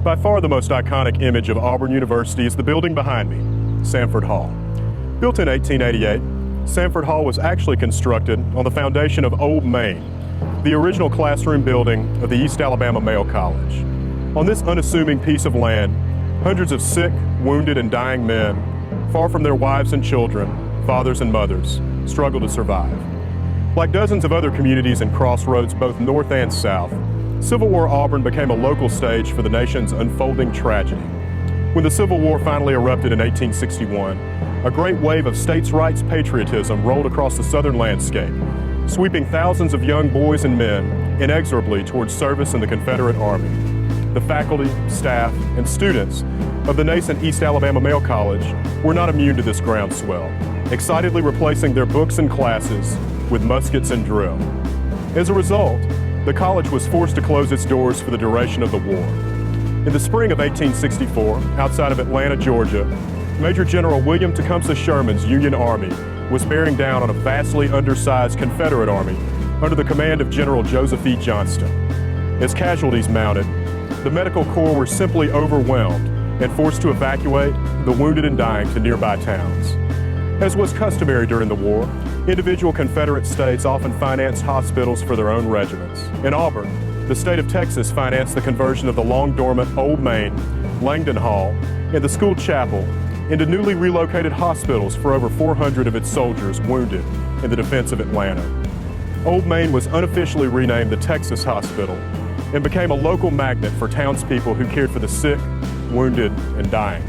By far the most iconic image of Auburn University is the building behind me, Sanford Hall. Built in 1888, Sanford Hall was actually constructed on the foundation of Old Main, the original classroom building of the East Alabama Male College. On this unassuming piece of land, hundreds of sick, wounded, and dying men, far from their wives and children, fathers and mothers, struggled to survive. Like dozens of other communities and crossroads, both north and south, Civil War Auburn became a local stage for the nation's unfolding tragedy. When the Civil War finally erupted in 1861, a great wave of states' rights patriotism rolled across the southern landscape, sweeping thousands of young boys and men inexorably towards service in the Confederate Army. The faculty, staff, and students of the nascent East Alabama Male College were not immune to this groundswell, excitedly replacing their books and classes with muskets and drill. As a result, the college was forced to close its doors for the duration of the war. In the spring of 1864, outside of Atlanta, Georgia, Major General William Tecumseh Sherman's Union Army was bearing down on a vastly undersized Confederate army under the command of General Joseph E. Johnston. As casualties mounted, the medical corps were simply overwhelmed and forced to evacuate the wounded and dying to nearby towns. As was customary during the war, individual Confederate states often financed hospitals for their own regiments. In Auburn, the state of Texas financed the conversion of the long-dormant Old Main, Langdon Hall, and the school chapel into newly relocated hospitals for over 400 of its soldiers wounded in the defense of Atlanta. Old Main was unofficially renamed the Texas Hospital and became a local magnet for townspeople who cared for the sick, wounded, and dying.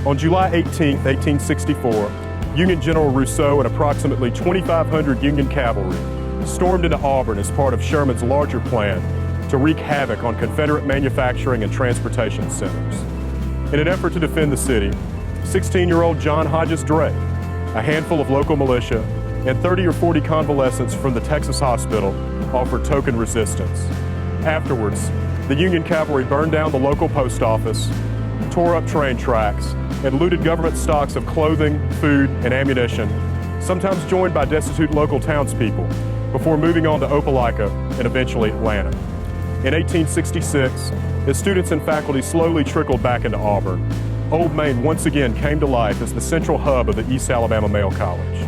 On July 18, 1864, Union General Rousseau and approximately 2,500 Union cavalry stormed into Auburn as part of Sherman's larger plan to wreak havoc on Confederate manufacturing and transportation centers. In an effort to defend the city, 16-year-old John Hodges Drake, a handful of local militia, and 30 or 40 convalescents from the Texas hospital offered token resistance. Afterwards, the Union cavalry burned down the local post office, tore up train tracks, and looted government stocks of clothing, food, and ammunition, sometimes joined by destitute local townspeople, before moving on to Opelika and eventually Atlanta. In 1866, as students and faculty slowly trickled back into Auburn, Old Main once again came to life as the central hub of the East Alabama Male College.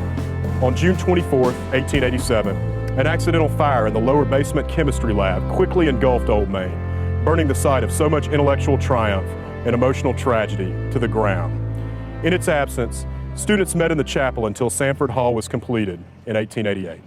On June 24, 1887, an accidental fire in the lower basement chemistry lab quickly engulfed Old Main, burning the site of so much intellectual triumph and emotional tragedy to the ground. In its absence, students met in the chapel until Sanford Hall was completed in 1888.